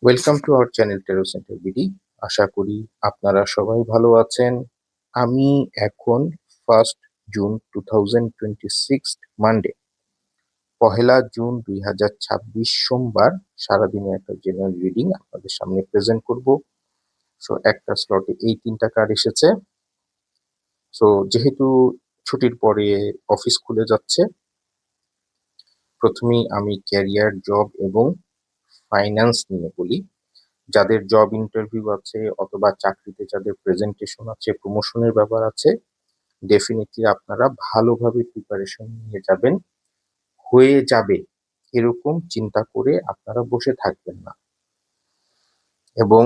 Welcome to our channel tarot centre BD. আশা করি আপনারা সবাই ভালো আছেন। আমি এখন 1 জুন 2026 মানডে, 1 জুন 2026 সোমবার সারাদিনে একটা জেনারেল রিডিং আপনাদের সামনে প্রেজেন্ট করব। সো একটা স্লটে এই 3টা কার্ড এসেছে। সো যেহেতু ছুটির পরে অফিস খুলে যাচ্ছে, প্রথমেই আমি ক্যারিয়ার, জব এবং ফাইন্যান্স নিয়ে বলি। যাদের জব ইন্টারভিউ আছে অথবা চাকরিতে যাদের প্রেজেন্টেশন আছে, প্রমোশনের ব্যাপার আছে, ডেফিনেটলি আপনারা ভালোভাবে প্রিপারেশন নিয়ে যাবেন। হয়ে যাবে এরকম চিন্তা করে আপনারা বসে থাকবেন না। এবং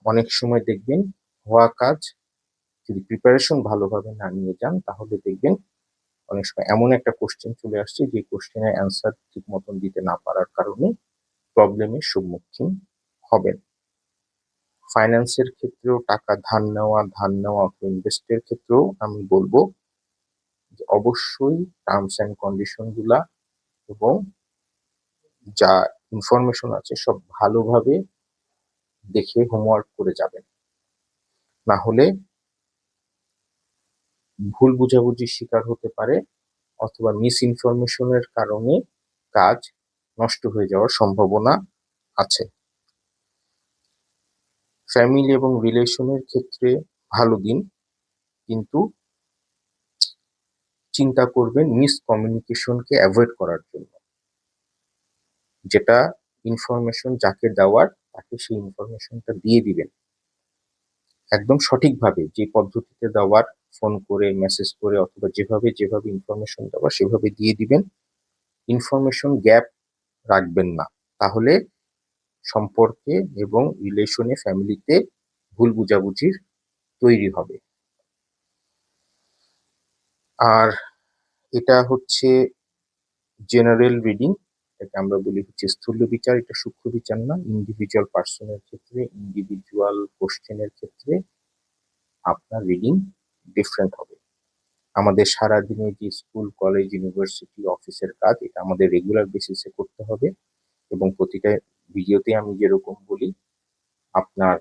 অনেক সময় দেখবেন হওয়া কাজ যদি প্রিপারেশন ভালোভাবে না নিয়ে যান, তাহলে দেখবেন অনেক সময় এমন একটা কোশ্চেন চলে আসছে যে কোশ্চেনের অ্যান্সার ঠিক মতন দিতে না পারার কারণে প্রবলেমের সম্মুখীন হবেন। ফাইন্যান্সের ক্ষেত্রেও টাকা ধার নেওয়া ইনভেস্টের ক্ষেত্রেও আমি বলবো যে অবশ্যই টার্মস অ্যান্ড কন্ডিশন গুলা এবং যা ইনফরমেশন আছে সব ভালোভাবে দেখে হোমওয়ার্ক করে যাবেন। না হলে ভুল বুঝাবুঝির শিকার হতে পারে অথবা মিস ইনফরমেশনের কারণে কাজ নষ্ট হয়ে যাওয়ার সম্ভাবনা আছে। ফ্যামিলি এবং রিলেশনের ক্ষেত্রে ভালো দিন, কিন্তু চিন্তা করবেন মিসকমিউনিকেশনকে অ্যাভয়েড করার জন্য। যেটা ইনফরমেশন যাকে দেওয়ার তাকে সেই ইনফরমেশনটা দিয়ে দিবেন একদম সঠিকভাবে, যে পদ্ধতিতে দেওয়ার, ফোন করে, মেসেজ করে অথবা যেভাবে যেভাবে ইনফরমেশন দেওয়ার সেভাবে দিয়ে দিবেন। ইনফরমেশন গ্যাপ রাখবেন না, তাহলে সম্পর্কে এবং রিলেশনে, ফ্যামিলিতে ভুল বুঝাবুঝির তৈরি হবে। আর এটা হচ্ছে জেনারেল রিডিং, এটাকে আমরা বলি হচ্ছে স্থূল বিচার, এটা সূক্ষ্ম বিচার না। ইন্ডিভিজুয়াল পার্সনের ক্ষেত্রে, ইন্ডিভিজুয়াল কোশ্চেনের ক্ষেত্রে আপনার রিডিং ডিফারেন্ট হবে। আমাদের সারাদিনে যে স্কুল, কলেজ, ইউনিভার্সিটি, অফিসের কাজ, এটা আমাদের রেগুলার বেসিসে করতে হবে। এবং প্রতিটা ভিডিওতে আমি যেরকম বলি, আপনার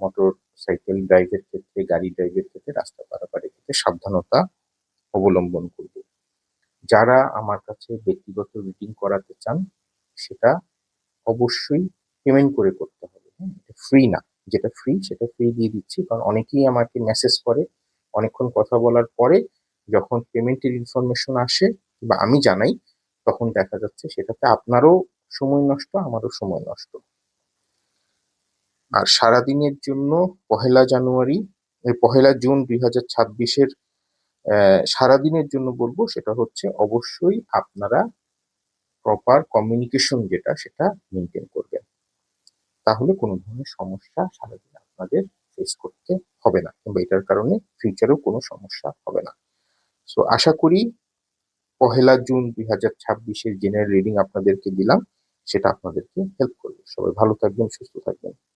মোটর সাইকেল ড্রাইভের ক্ষেত্রে, গাড়ি ড্রাইভের ক্ষেত্রে, রাস্তা পারাপারের ক্ষেত্রে সাবধানতা অবলম্বন করব। যারা আমার কাছে ব্যক্তিগত রিডিং করাতে চান, সেটা অবশ্যই পেমেন্ট করে করতে হবে। ফ্রি না, যেটা ফ্রি সেটা ফ্রি দিয়ে দিচ্ছি, কারণ অনেকেই আমাকে মেসেজ করে অনেকক্ষণ কথা বলার পরে যখন পেমেন্টের ইনফরমেশন আসে বা আমি জানাই, তখন দেখা যাচ্ছে সেটাতে আপনারও সময় নষ্ট, আমারও সময় নষ্ট। আর সারাদিনের জন্য 1 জানুয়ারি, 1 জুন 2026-এর সারাদিনের জন্য বলবো, সেটা হচ্ছে অবশ্যই আপনারা প্রপার কমিউনিকেশন যেটা সেটা মেনটেন করবেন। তাহলে কোনো ধরনের সমস্যা সারাদিন আপনাদের ফেস করতে হবে না, কিংবা এটার কারণে ফিউচারেও কোনো সমস্যা হবে না। সো আশা করি 1 জুন 2026-এর জেনারেল রিডিং আপনাদেরকে দিলাম, সেটা আপনাদেরকে হেল্প করবে। সবাই ভালো থাকবেন, সুস্থ থাকবেন।